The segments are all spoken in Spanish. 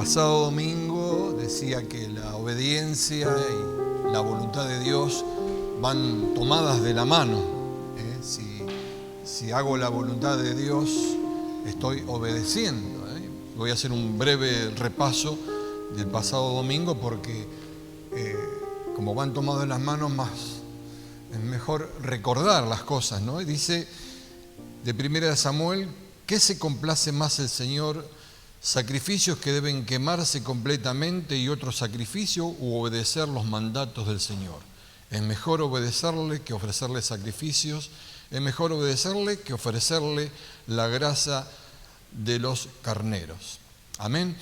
pasado domingo decía que la obediencia y la voluntad de Dios van tomadas de la mano. Si hago la voluntad de Dios, estoy obedeciendo. Voy a hacer un breve repaso del pasado domingo porque como van tomadas de las manos, más es mejor recordar las cosas, ¿no? Y dice de 1 Samuel: ¿qué se complace más el Señor? ¿Sacrificios que deben quemarse completamente y otro sacrificio, u obedecer los mandatos del Señor? Es mejor obedecerle que ofrecerle sacrificios, es mejor obedecerle que ofrecerle la grasa de los carneros. Amén.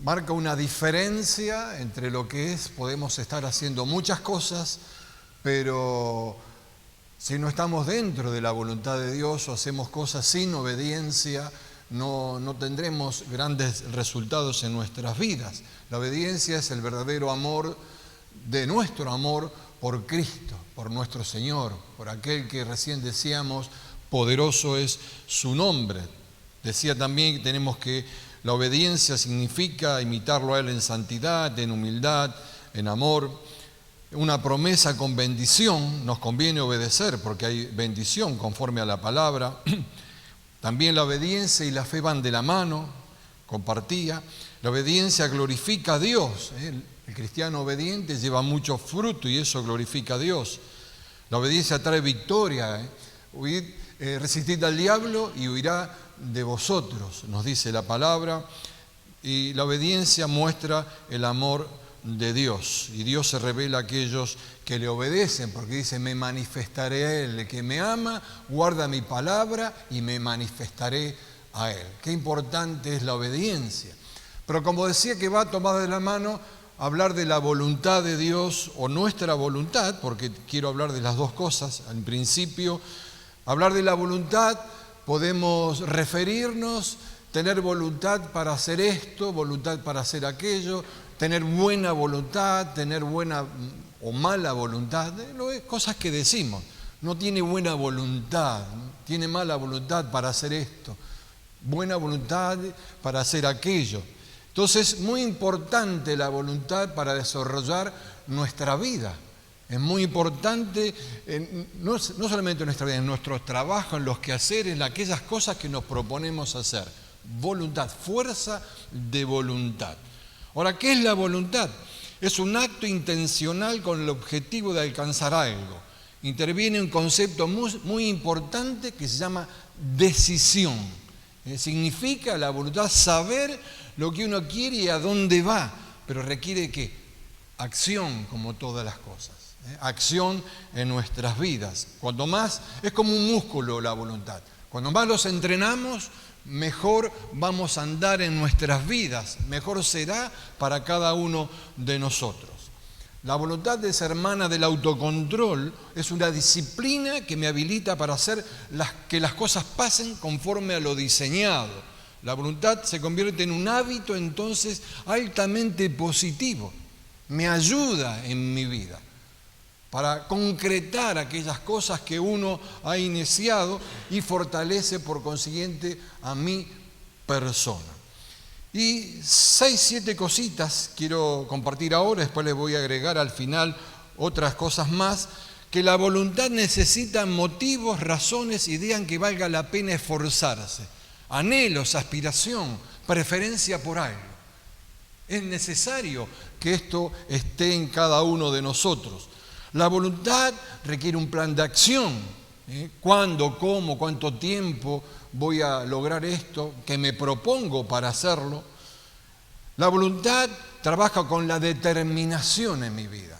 Marca una diferencia entre lo que es, podemos estar haciendo muchas cosas, pero si no estamos dentro de la voluntad de Dios o hacemos cosas sin obediencia, no tendremos grandes resultados en nuestras vidas. La obediencia es el verdadero amor de nuestro amor por Cristo, por nuestro Señor, por aquel que recién decíamos, poderoso es su nombre. Decía también que tenemos que la obediencia significa imitarlo a Él en santidad, en humildad, en amor. Una promesa con bendición, nos conviene obedecer porque hay bendición conforme a la palabra. También la obediencia y la fe van de la mano, compartía. La obediencia glorifica a Dios. El cristiano obediente lleva mucho fruto y eso glorifica a Dios. La obediencia trae victoria. Resistid al diablo y huirá de vosotros, nos dice la palabra. Y la obediencia muestra el amor de Dios. Y Dios se revela a aquellos que le obedecen, porque dice: me manifestaré a Él. El que me ama guarda mi palabra y me manifestaré a Él. Qué importante es la obediencia. Pero como decía que va tomada de la mano, hablar de la voluntad de Dios o nuestra voluntad, porque quiero hablar de las dos cosas. Al principio, hablar de la voluntad, podemos referirnos, tener voluntad para hacer esto, voluntad para hacer aquello, tener buena voluntad, tener buena o mala voluntad, cosas que decimos. No tiene buena voluntad, tiene mala voluntad para hacer esto, buena voluntad para hacer aquello. Entonces, muy importante la voluntad para desarrollar nuestra vida. Es muy importante, no solamente en nuestra vida, en nuestro trabajo, en los quehaceres, en aquellas cosas que nos proponemos hacer. Voluntad, fuerza de voluntad. Ahora, ¿qué es la voluntad? Es un acto intencional con el objetivo de alcanzar algo. Interviene un concepto muy importante que se llama decisión. Significa la voluntad saber lo que uno quiere y a dónde va, pero requiere ¿qué? Acción, como todas las cosas. Acción en nuestras vidas. Cuanto más, es como un músculo la voluntad. Cuando más los entrenamos, mejor vamos a andar en nuestras vidas, mejor será para cada uno de nosotros. La voluntad es hermana del autocontrol, es una disciplina que me habilita para hacer que las cosas pasen conforme a lo diseñado. La voluntad se convierte en un hábito entonces altamente positivo, me ayuda en mi vida para concretar aquellas cosas que uno ha iniciado y fortalece por consiguiente a mi persona. Y 6, 7 cositas quiero compartir ahora, después les voy a agregar al final otras cosas más, que la voluntad necesita motivos, razones, ideas en que valga la pena esforzarse, anhelos, aspiración, preferencia por algo. Es necesario que esto esté en cada uno de nosotros. La voluntad requiere un plan de acción. ¿Cuándo, cómo, cuánto tiempo voy a lograr esto que me propongo para hacerlo? La voluntad trabaja con la determinación en mi vida.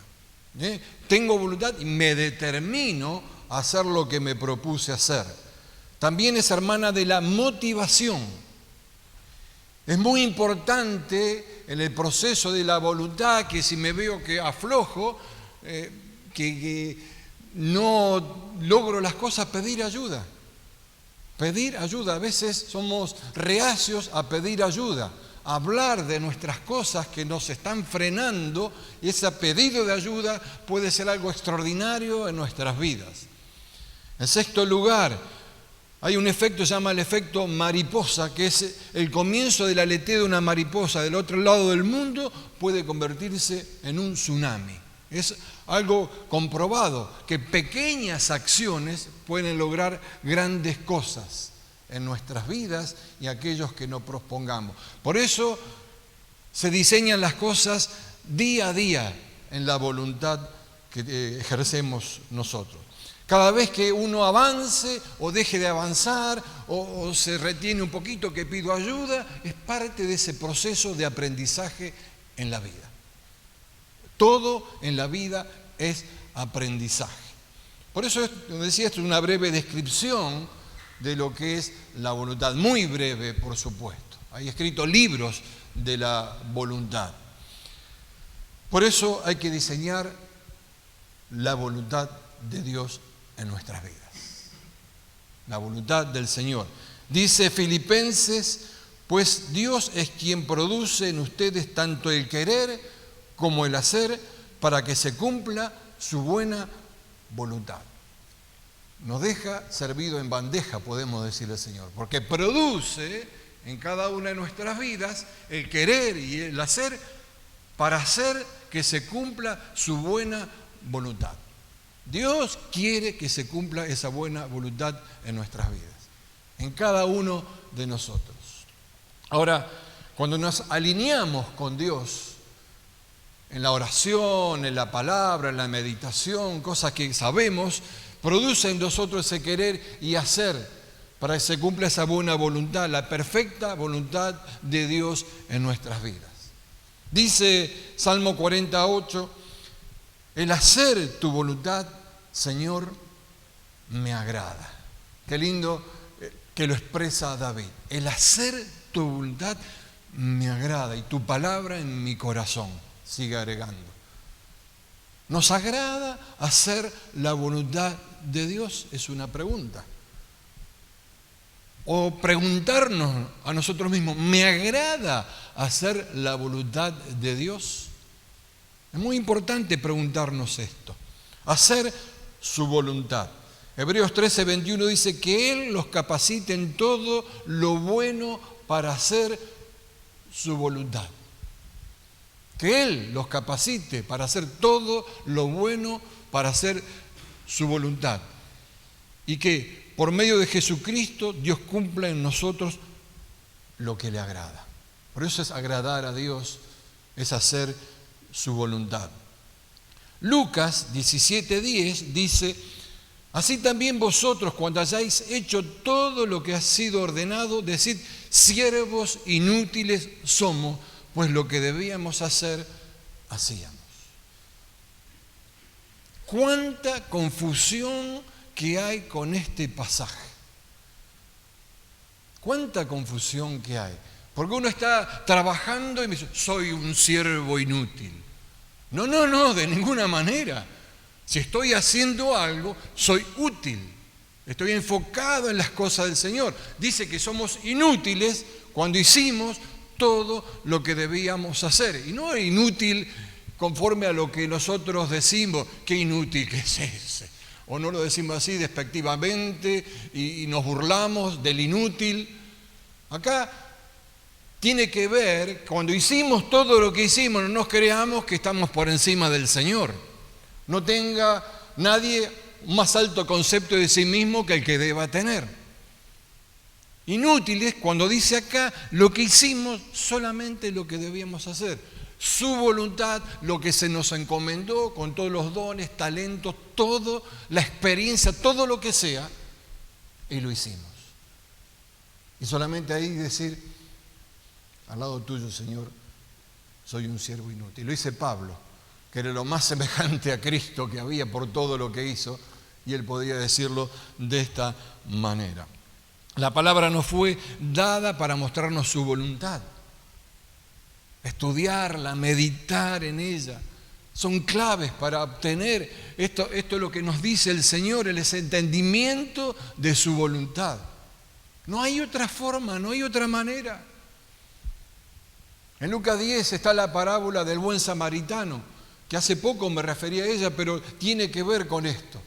Tengo voluntad y me determino a hacer lo que me propuse hacer. También es hermana de la motivación. Es muy importante en el proceso de la voluntad que si me veo que aflojo, que no logro las cosas, pedir ayuda. Pedir ayuda. A veces somos reacios a pedir ayuda, a hablar de nuestras cosas que nos están frenando, y ese pedido de ayuda puede ser algo extraordinario en nuestras vidas. En sexto lugar, Hay un efecto que se llama el efecto mariposa, que es el comienzo del aleteo de una mariposa del otro lado del mundo, puede convertirse en un tsunami. Es algo comprobado, que pequeñas acciones pueden lograr grandes cosas en nuestras vidas y aquellos que no propongamos. Por eso se diseñan las cosas día a día en la voluntad que ejercemos nosotros. Cada vez que uno avance o deje de avanzar o se retiene un poquito, que pido ayuda, es parte de ese proceso de aprendizaje en la vida. Todo en la vida es aprendizaje. Por eso, como decía, esto es una breve descripción de lo que es la voluntad. Muy breve, por supuesto. Hay escritos libros de la voluntad. Por eso hay que diseñar la voluntad de Dios en nuestras vidas. La voluntad del Señor. Dice Filipenses, pues Dios es quien produce en ustedes tanto el querer como el hacer para que se cumpla su buena voluntad. Nos deja servido en bandeja, podemos decirle al Señor, porque produce en cada una de nuestras vidas el querer y el hacer para hacer que se cumpla su buena voluntad. Dios quiere que se cumpla esa buena voluntad en nuestras vidas, en cada uno de nosotros. Ahora, cuando nos alineamos con Dios, en la oración, en la palabra, en la meditación, cosas que sabemos, produce en nosotros ese querer y hacer para que se cumpla esa buena voluntad, la perfecta voluntad de Dios en nuestras vidas. Dice Salmo 48, el hacer tu voluntad, Señor, me agrada. Qué lindo que lo expresa David. El hacer tu voluntad me agrada y tu palabra en mi corazón. Sigue agregando. ¿Nos agrada hacer la voluntad de Dios? Es una pregunta. O preguntarnos a nosotros mismos, ¿me agrada hacer la voluntad de Dios? Es muy importante preguntarnos esto. Hacer su voluntad. Hebreos 13:21 dice que Él los capacite en todo lo bueno para hacer su voluntad. Que Él los capacite para hacer todo lo bueno para hacer su voluntad. Y que por medio de Jesucristo Dios cumpla en nosotros lo que le agrada. Por eso es agradar a Dios, es hacer su voluntad. Lucas 17:10 dice, así también vosotros cuando hayáis hecho todo lo que ha sido ordenado, decid, siervos inútiles somos, pues lo que debíamos hacer, hacíamos. ¿Cuánta confusión que hay con este pasaje? ¿Cuánta confusión que hay? Porque uno está trabajando y me dice, soy un siervo inútil. No, de ninguna manera. Si estoy haciendo algo, soy útil. Estoy enfocado en las cosas del Señor. Dice que somos inútiles cuando hicimos todo lo que debíamos hacer. Y no inútil conforme a lo que nosotros decimos, qué inútil que es ese. O no lo decimos así despectivamente y nos burlamos del inútil. Acá tiene que ver, cuando hicimos todo lo que hicimos, no nos creamos que estamos por encima del Señor. No tenga nadie un más alto concepto de sí mismo que el que deba tener. Inútiles cuando dice acá lo que hicimos, solamente lo que debíamos hacer. Su voluntad, lo que se nos encomendó con todos los dones, talentos, todo, la experiencia, todo lo que sea, y lo hicimos. Y solamente ahí decir, al lado tuyo, Señor, soy un siervo inútil. Lo dice Pablo, que era lo más semejante a Cristo que había por todo lo que hizo, y él podía decirlo de esta manera. La palabra nos fue dada para mostrarnos su voluntad. Estudiarla, meditar en ella, son claves para obtener esto es lo que nos dice el Señor, el entendimiento de su voluntad. No hay otra forma, no hay otra manera. En Lucas 10 está la parábola del buen samaritano, que hace poco me referí a ella, pero tiene que ver con esto.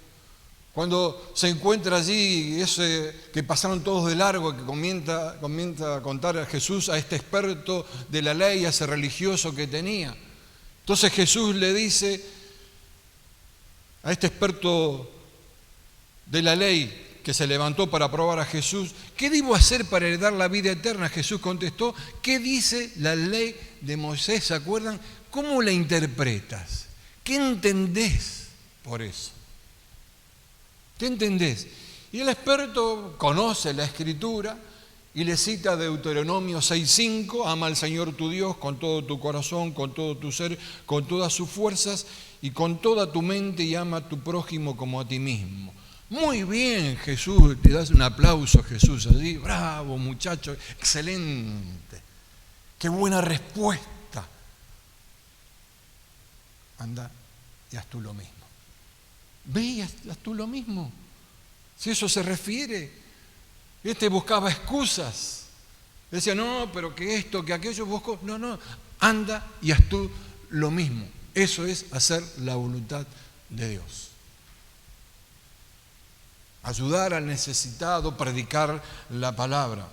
Cuando se encuentra allí ese que pasaron todos de largo, que comienza a contar a Jesús a este experto de la ley, a ese religioso que tenía. Entonces Jesús le dice a este experto de la ley que se levantó para probar a Jesús, ¿qué debo hacer para heredar la vida eterna? Jesús contestó, ¿qué dice la ley de Moisés? ¿Se acuerdan? ¿Cómo la interpretas? ¿Qué entendés por eso? ¿Qué entendés? Y el experto conoce la Escritura y le cita Deuteronomio 6:5, ama al Señor tu Dios con todo tu corazón, con todo tu ser, con todas sus fuerzas y con toda tu mente, y ama a tu prójimo como a ti mismo. Muy bien, Jesús, te das un aplauso a Jesús allí, bravo muchacho, excelente, qué buena respuesta. Anda y haz tú lo mismo. Ve y haz tú lo mismo. Si eso se refiere, buscaba excusas. Decía, no, pero que esto, que aquello, busco. No, anda y haz tú lo mismo. Eso es hacer la voluntad de Dios. Ayudar al necesitado, predicar la palabra.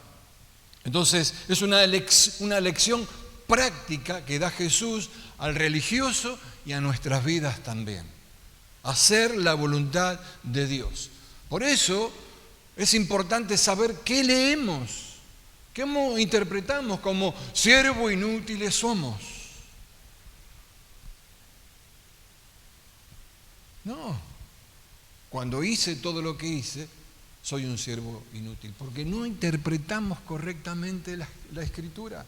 Entonces, es una lección práctica que da Jesús al religioso y a nuestras vidas también. Hacer la voluntad de Dios. Por eso es importante saber qué leemos, cómo interpretamos como siervos inútiles somos. No, cuando hice todo lo que hice, soy un siervo inútil, porque no interpretamos correctamente la Escritura.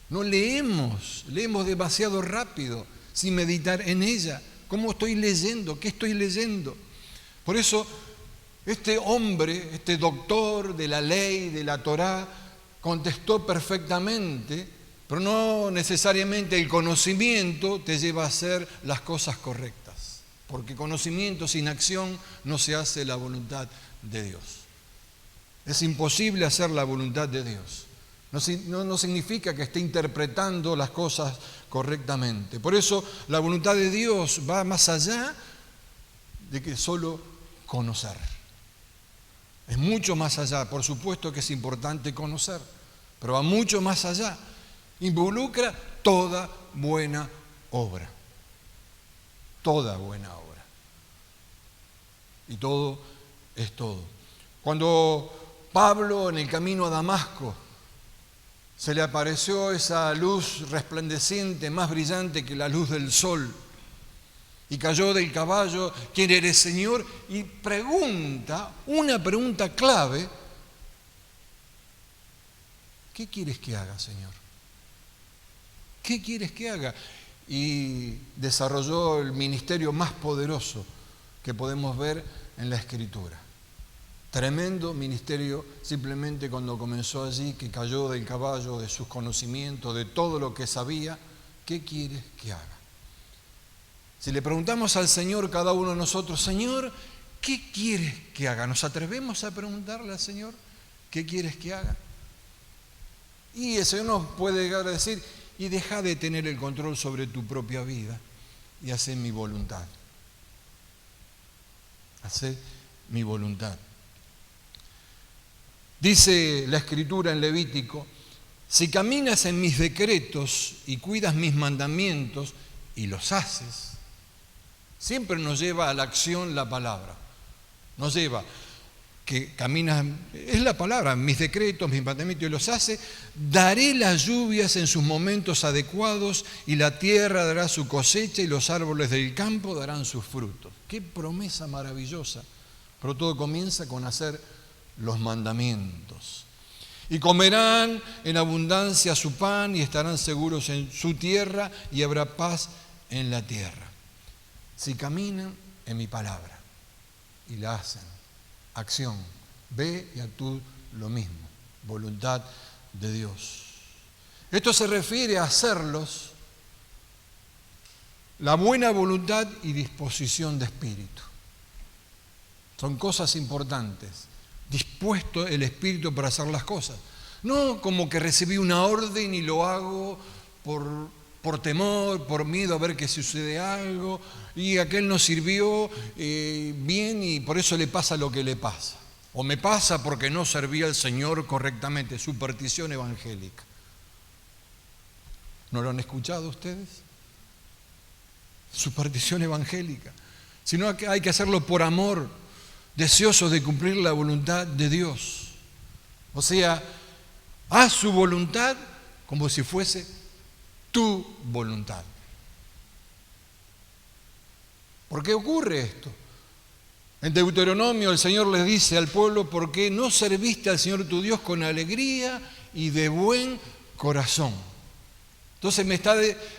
No leemos demasiado rápido, sin meditar en ella. ¿Cómo estoy leyendo? ¿Qué estoy leyendo? Por eso, este hombre, este doctor de la ley, de la Torá, contestó perfectamente, pero no necesariamente el conocimiento te lleva a hacer las cosas correctas, porque conocimiento sin acción no se hace la voluntad de Dios. Es imposible hacer la voluntad de Dios. No significa que esté interpretando las cosas correctamente. Por eso la voluntad de Dios va más allá de que solo conocer. Es mucho más allá. Por supuesto que es importante conocer, pero va mucho más allá. Involucra toda buena obra. Toda buena obra. Y todo es todo. Cuando Pablo en el camino a Damasco se le apareció esa luz resplandeciente, más brillante que la luz del sol, y cayó del caballo, ¿quién eres, Señor? Y pregunta, una pregunta clave, ¿qué quieres que haga, Señor? ¿Qué quieres que haga? Y desarrolló el ministerio más poderoso que podemos ver en la Escritura. Tremendo ministerio, simplemente cuando comenzó allí, que cayó del caballo, de sus conocimientos, de todo lo que sabía. ¿Qué quieres que haga? Si le preguntamos al Señor, cada uno de nosotros, Señor, ¿qué quieres que haga? ¿Nos atrevemos a preguntarle al Señor qué quieres que haga? Y el Señor nos puede llegar a decir, y deja de tener el control sobre tu propia vida y haz mi voluntad. Haz mi voluntad. Dice la Escritura en Levítico, si caminas en mis decretos y cuidas mis mandamientos y los haces, siempre nos lleva a la acción la palabra. Nos lleva que caminas, es la palabra, mis decretos, mis mandamientos y los haces, daré las lluvias en sus momentos adecuados y la tierra dará su cosecha y los árboles del campo darán sus frutos. Qué promesa maravillosa. Pero todo comienza con hacer los mandamientos. Y comerán en abundancia su pan y estarán seguros en su tierra y habrá paz en la tierra. Si caminan en mi palabra y la hacen, acción, ve y actúa lo mismo, voluntad de Dios. Esto se refiere a hacerlos la buena voluntad y disposición de espíritu. Son cosas importantes. Dispuesto el espíritu para hacer las cosas. No como que recibí una orden y lo hago por por temor, por miedo a ver que sucede algo, y aquel no sirvió bien y por eso le pasa lo que le pasa. O me pasa porque no servía al Señor correctamente, superstición evangélica. ¿No lo han escuchado ustedes? Superstición evangélica. Sino que hay que hacerlo por amor, deseosos de cumplir la voluntad de Dios. O sea, haz su voluntad como si fuese tu voluntad. ¿Por qué ocurre esto? En Deuteronomio el Señor les dice al pueblo: ¿por qué no serviste al Señor tu Dios con alegría y de buen corazón? Entonces me está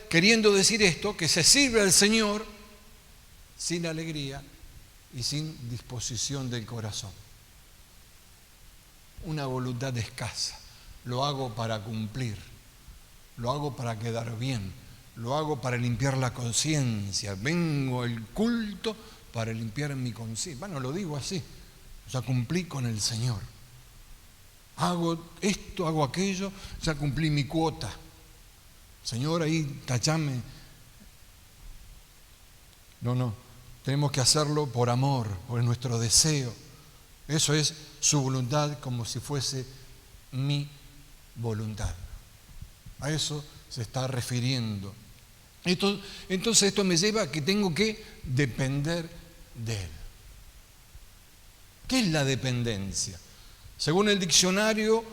queriendo decir esto, que se sirve al Señor sin alegría y sin disposición del corazón. Una voluntad escasa. Lo hago para cumplir, lo hago para quedar bien, lo hago para limpiar la conciencia. Vengo al culto para limpiar mi conciencia. Bueno, lo digo así. Ya cumplí con el Señor. Hago esto, hago aquello, ya cumplí mi cuota. Señor, ahí tachame. No. Tenemos que hacerlo por amor, por nuestro deseo. Eso es su voluntad, como si fuese mi voluntad. A eso se está refiriendo. Entonces esto me lleva a que tengo que depender de Él. ¿Qué es la dependencia? Según el diccionario,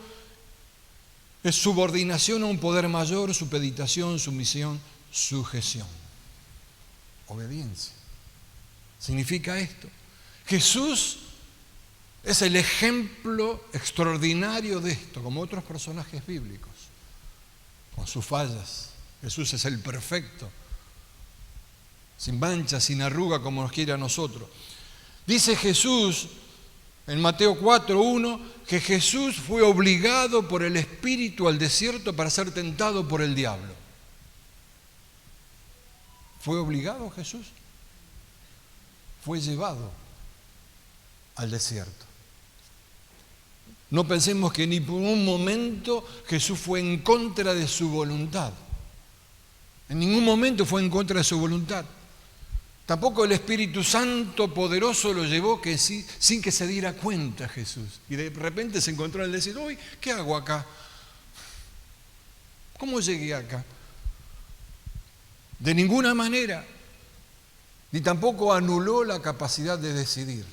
es subordinación a un poder mayor, supeditación, sumisión, sujeción. Obediencia. Significa esto. Jesús es el ejemplo extraordinario de esto, como otros personajes bíblicos, con sus fallas. Jesús es el perfecto, sin mancha, sin arruga, como nos quiere a nosotros. Dice Jesús en Mateo 4:1 que Jesús fue obligado por el Espíritu al desierto para ser tentado por el diablo. ¿Fue obligado Jesús? Fue llevado al desierto. No pensemos que ni por un momento Jesús fue en contra de su voluntad. En ningún momento fue en contra de su voluntad. Tampoco el Espíritu Santo poderoso lo llevó sin que se diera cuenta Jesús. Y de repente se encontró en el desierto. Uy, ¿qué hago acá? ¿Cómo llegué acá? De ninguna manera. Ni tampoco anuló la capacidad de decidir,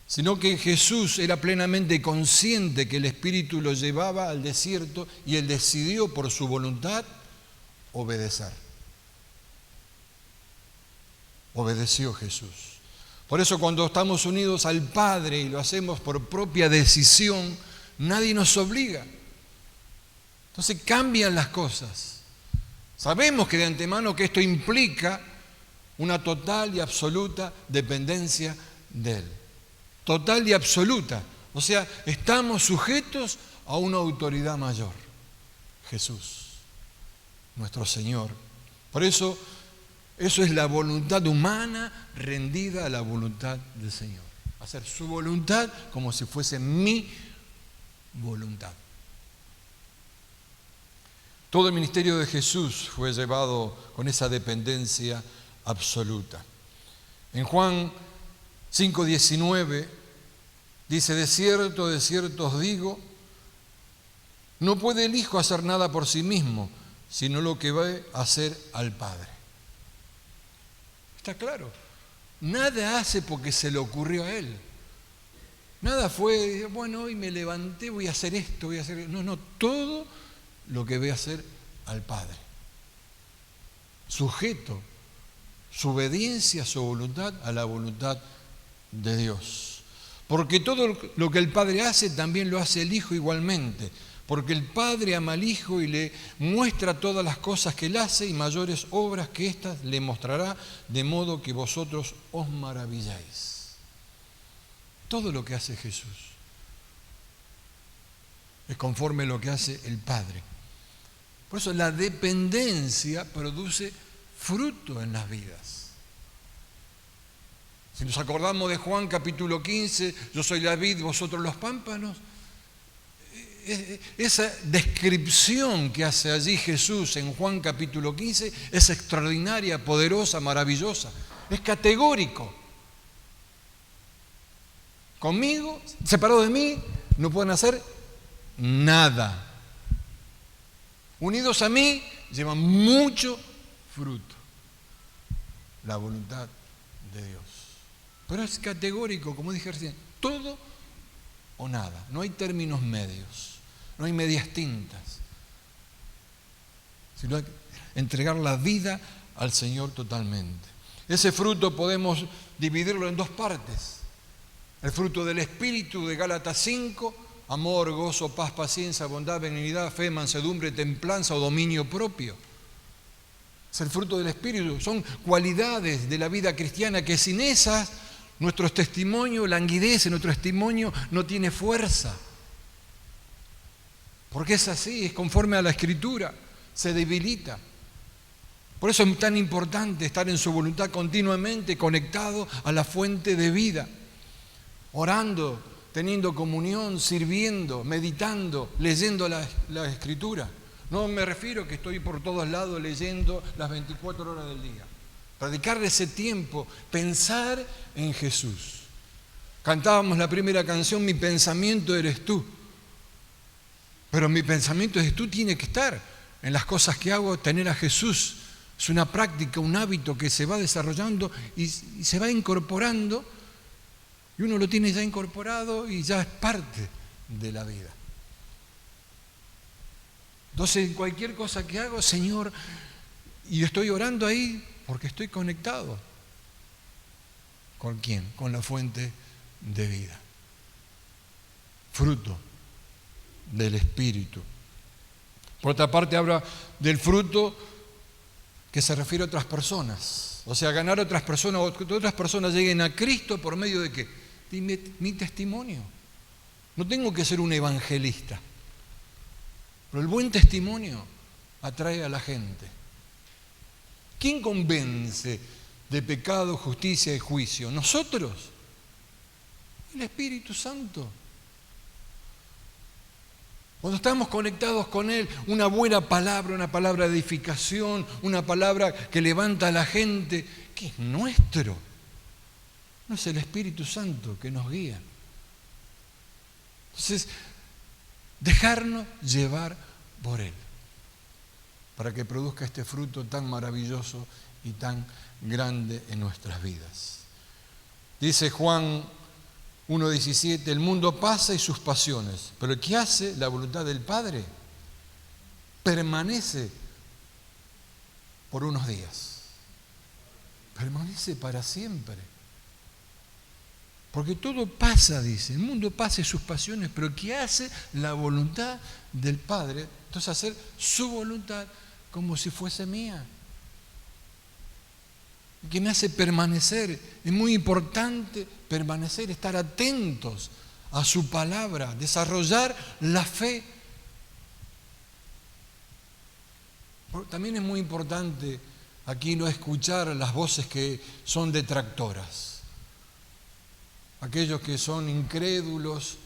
sino que Jesús era plenamente consciente que el Espíritu lo llevaba al desierto y él decidió por su voluntad obedecer. Obedeció Jesús. Por eso cuando estamos unidos al Padre y lo hacemos por propia decisión, nadie nos obliga. Entonces cambian las cosas. Sabemos que de antemano que esto implica una total y absoluta dependencia de Él. Total y absoluta. O sea, estamos sujetos a una autoridad mayor. Jesús, nuestro Señor. Por eso es la voluntad humana rendida a la voluntad del Señor. Hacer su voluntad como si fuese mi voluntad. Todo el ministerio de Jesús fue llevado con esa dependencia absoluta. En Juan 5:19 dice: de cierto os digo, no puede el Hijo hacer nada por sí mismo, sino lo que va a hacer al Padre. Está claro. Nada hace porque se le ocurrió a Él. Nada fue, bueno, hoy me levanté, voy a hacer esto, voy a hacer... No, todo lo que ve hacer al Padre. Sujeto su obediencia, su voluntad a la voluntad de Dios. Porque todo lo que el Padre hace también lo hace el Hijo igualmente. Porque el Padre ama al Hijo y le muestra todas las cosas que Él hace y mayores obras que éstas le mostrará, de modo que vosotros os maravilláis. Todo lo que hace Jesús es conforme a lo que hace el Padre. Por eso la dependencia produce fruto en las vidas. Si nos acordamos de Juan capítulo 15, yo soy la vid, vosotros los pámpanos, esa descripción que hace allí Jesús en Juan capítulo 15 es extraordinaria, poderosa, maravillosa. Es categórico. Conmigo, separado de mí, no pueden hacer nada. Unidos a mí, llevan mucho fruto. La voluntad de Dios. Pero es categórico, como dije recién, todo o nada. No hay términos medios, no hay medias tintas. Sino hay que entregar la vida al Señor totalmente. Ese fruto podemos dividirlo en dos partes. El fruto del Espíritu de Gálatas 5, amor, gozo, paz, paciencia, bondad, benignidad, fe, mansedumbre, templanza o dominio propio. Es el fruto del Espíritu, son cualidades de la vida cristiana que sin esas nuestro testimonio languidece, nuestro testimonio no tiene fuerza. Porque es así, es conforme a la Escritura, se debilita. Por eso es tan importante estar en su voluntad continuamente conectado a la fuente de vida, orando, teniendo comunión, sirviendo, meditando, leyendo la Escritura. No me refiero que estoy por todos lados leyendo las 24 horas del día. Dedicarle ese tiempo, pensar en Jesús. Cantábamos la primera canción, mi pensamiento eres tú. Pero mi pensamiento eres tú tiene que estar en las cosas que hago, tener a Jesús. Es una práctica, un hábito que se va desarrollando y se va incorporando. Y uno lo tiene ya incorporado y ya es parte de la vida. Entonces, en cualquier cosa que hago, Señor, y estoy orando ahí porque estoy conectado. ¿Con quién? Con la fuente de vida. Fruto del Espíritu. Por otra parte, habla del fruto que se refiere a otras personas. O sea, ganar a otras personas, o que otras personas lleguen a Cristo por medio de ¿qué? De mi testimonio. No tengo que ser un evangelista. Pero el buen testimonio atrae a la gente. ¿Quién convence de pecado, justicia y juicio? ¿Nosotros? El Espíritu Santo. Cuando estamos conectados con Él, una buena palabra, una palabra de edificación, una palabra que levanta a la gente, que es nuestro. No es el Espíritu Santo que nos guía. Entonces, dejarnos llevar por Él, para que produzca este fruto tan maravilloso y tan grande en nuestras vidas. Dice Juan 1:17, el mundo pasa y sus pasiones, pero el que hace la voluntad del Padre permanece por unos días, permanece para siempre. Porque todo pasa, dice, el mundo pasa y sus pasiones, pero el que hace la voluntad del Padre, entonces hacer su voluntad como si fuese mía. Que me hace permanecer. Es muy importante permanecer, estar atentos a su palabra, desarrollar la fe. También es muy importante aquí no escuchar las voces que son detractoras. Aquellos que son incrédulos,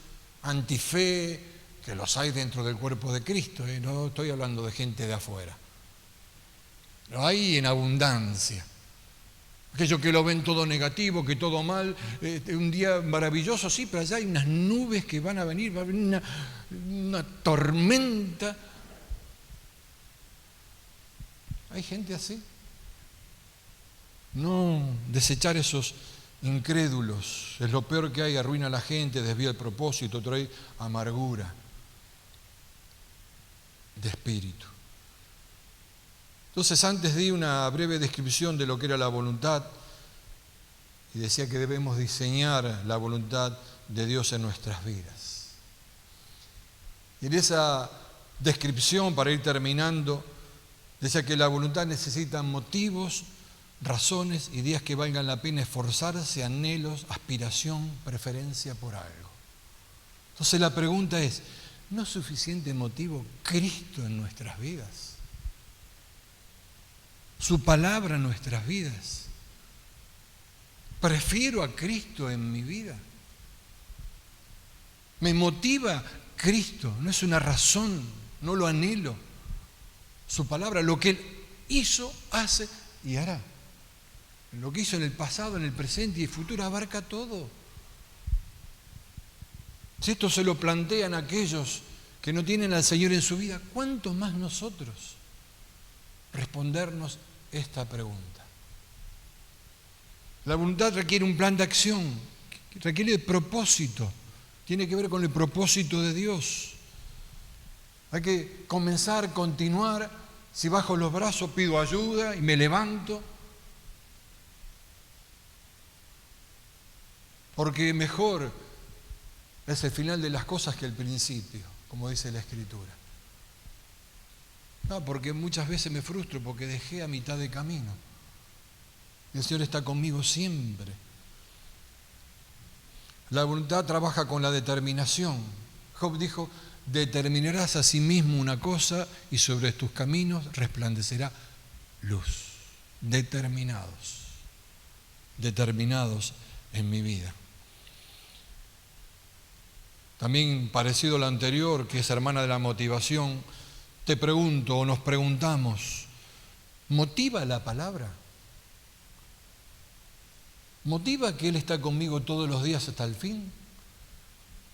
antife, que los hay dentro del cuerpo de Cristo, no estoy hablando de gente de afuera. Lo hay en abundancia. Aquellos que lo ven todo negativo, que todo mal, un día maravilloso, sí, pero allá hay unas nubes que van a venir, va a venir una tormenta. ¿Hay gente así? No desechar esos incrédulos, es lo peor que hay, arruina a la gente, desvía el propósito, trae amargura de espíritu. Entonces antes di una breve descripción de lo que era la voluntad y decía que debemos diseñar la voluntad de Dios en nuestras vidas. Y en esa descripción, para ir terminando, decía que la voluntad necesita motivos, razones y días que valgan la pena esforzarse, anhelos, aspiración, preferencia por algo. Entonces la pregunta es, ¿no es suficiente motivo Cristo en nuestras vidas? Su palabra en nuestras vidas. ¿Prefiero a Cristo en mi vida? ¿Me motiva Cristo, no es una razón, no lo anhelo. Su palabra, lo que Él hizo, hace y hará. Lo que hizo en el pasado, en el presente y el futuro abarca todo. Si esto se lo plantean aquellos que no tienen al Señor en su vida, ¿cuánto más nosotros respondernos esta pregunta? La voluntad requiere un plan de acción, requiere propósito, tiene que ver con el propósito de Dios. Hay que comenzar, continuar. Si bajo los brazos pido ayuda y me levanto, porque mejor es el final de las cosas que el principio, como dice la Escritura. No, porque muchas veces me frustro porque dejé a mitad de camino. El Señor está conmigo siempre. La voluntad trabaja con la determinación. Job dijo: determinarás a sí mismo una cosa y sobre tus caminos resplandecerá luz. Determinados en mi vida. También parecido a lo anterior, que es hermana de la motivación, te pregunto o nos preguntamos, ¿motiva la palabra? ¿Motiva que Él está conmigo todos los días hasta el fin?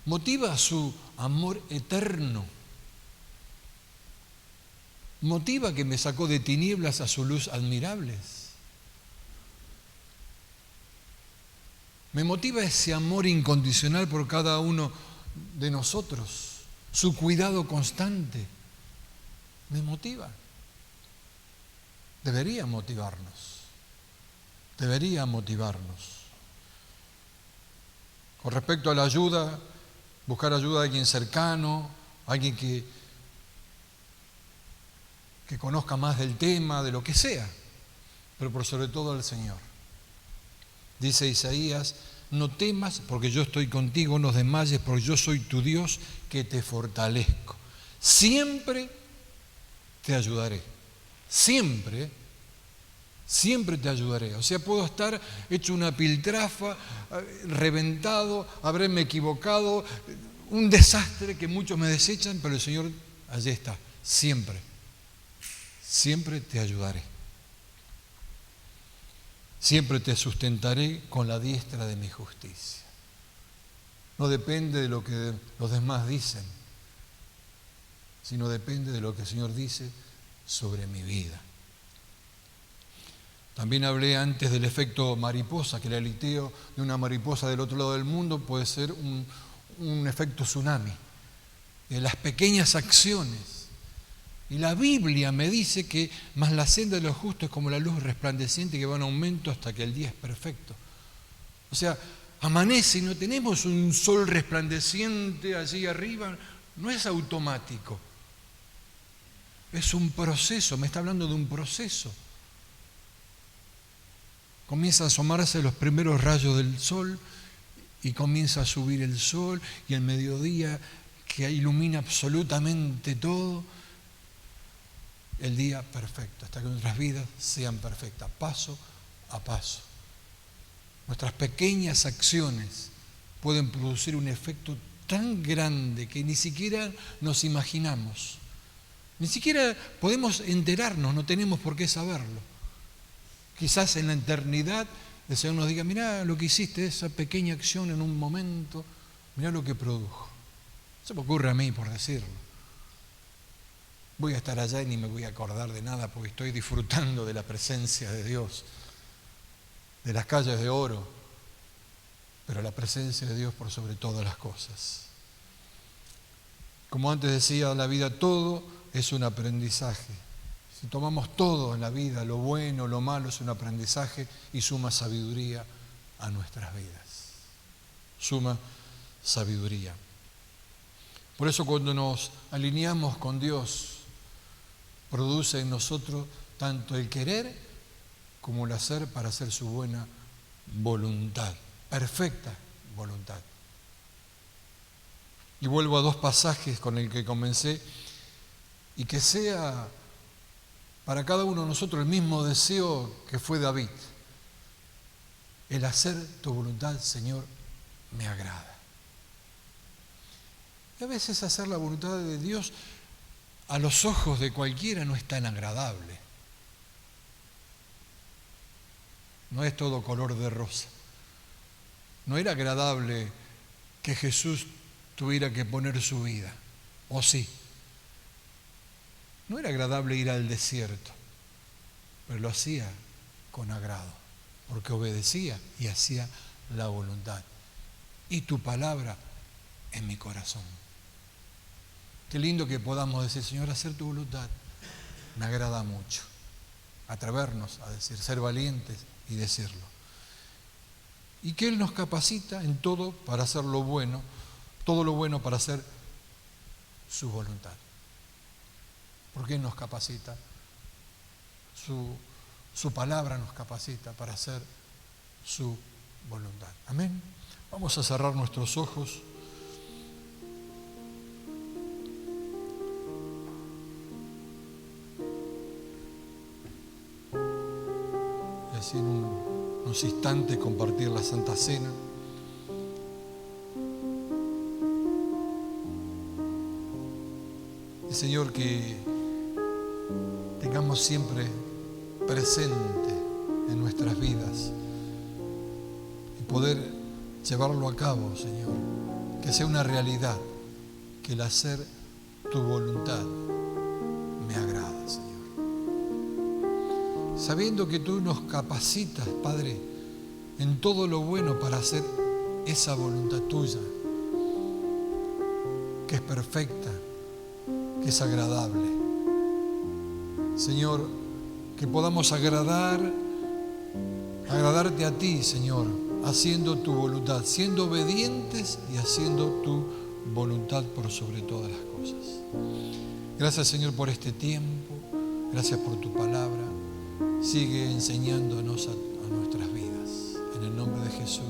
¿Motiva su amor eterno? ¿Motiva que me sacó de tinieblas a su luz admirables? ¿Me motiva ese amor incondicional por cada uno de nosotros? Su cuidado constante. ¿Me motiva? Debería motivarnos. Debería motivarnos. Con respecto a la ayuda, buscar ayuda de alguien cercano, alguien que conozca más del tema, de lo que sea, pero por sobre todo al Señor. Dice Isaías: no temas porque yo estoy contigo, no desmayes porque yo soy tu Dios que te fortalezco. Siempre te ayudaré. Siempre te ayudaré. O sea, puedo estar hecho una piltrafa, reventado, haberme equivocado, un desastre que muchos me desechan, pero el Señor allí está. Siempre te ayudaré. Siempre te sustentaré con la diestra de mi justicia. No depende de lo que los demás dicen, sino depende de lo que el Señor dice sobre mi vida. También hablé antes del efecto mariposa, que el aleteo de una mariposa del otro lado del mundo puede ser un efecto tsunami. De las pequeñas acciones. Y la Biblia me dice que más la senda de los justos es como la luz resplandeciente que va en aumento hasta que el día es perfecto. O sea, amanece y no tenemos un sol resplandeciente allí arriba, no es automático. Es un proceso, me está hablando de un proceso. Comienza a asomarse los primeros rayos del sol y comienza a subir el sol y el mediodía que ilumina absolutamente todo. El día perfecto, hasta que nuestras vidas sean perfectas, paso a paso. Nuestras pequeñas acciones pueden producir un efecto tan grande que ni siquiera nos imaginamos. Ni siquiera podemos enterarnos, no tenemos por qué saberlo. Quizás en la eternidad el Señor nos diga: mirá lo que hiciste, esa pequeña acción en un momento, mirá lo que produjo. Se me ocurre a mí por decirlo. Voy a estar allá y ni me voy a acordar de nada porque estoy disfrutando de la presencia de Dios, de las calles de oro, pero la presencia de Dios por sobre todas las cosas. Como antes decía, la vida todo es un aprendizaje. Si tomamos todo en la vida, lo bueno, lo malo, es un aprendizaje y suma sabiduría a nuestras vidas. Suma sabiduría. Por eso cuando nos alineamos con Dios, produce en nosotros tanto el querer como el hacer para hacer su buena voluntad, perfecta voluntad. Y vuelvo a dos pasajes con el que comencé, y que sea para cada uno de nosotros el mismo deseo que fue David. El hacer tu voluntad, Señor, me agrada. Y a veces hacer la voluntad de Dios a los ojos de cualquiera no es tan agradable. No es todo color de rosa. No era agradable que Jesús tuviera que poner su vida, ¿o sí? No era agradable ir al desierto, pero lo hacía con agrado, porque obedecía y hacía la voluntad. Y tu palabra en mi corazón. Qué lindo que podamos decir, Señor, hacer tu voluntad me agrada mucho. Atrevernos a decir, ser valientes y decirlo. Y que Él nos capacita en todo para hacer lo bueno, todo lo bueno para hacer su voluntad. Porque Él nos capacita, su palabra nos capacita para hacer su voluntad. Amén. Vamos a cerrar nuestros ojos. Y así en unos instantes compartir la Santa Cena. Y Señor, que tengamos siempre presente en nuestras vidas y poder llevarlo a cabo, Señor, que sea una realidad, que el hacer tu voluntad me agrada, Señor. Sabiendo que tú nos capacitas, Padre, en todo lo bueno para hacer esa voluntad tuya, que es perfecta, que es agradable. Señor, que podamos agradarte a ti, Señor, haciendo tu voluntad, siendo obedientes y haciendo tu voluntad por sobre todas las cosas. Gracias, Señor, por este tiempo. Gracias por tu palabra. Sigue enseñándonos a nuestras vidas. En el nombre de Jesús.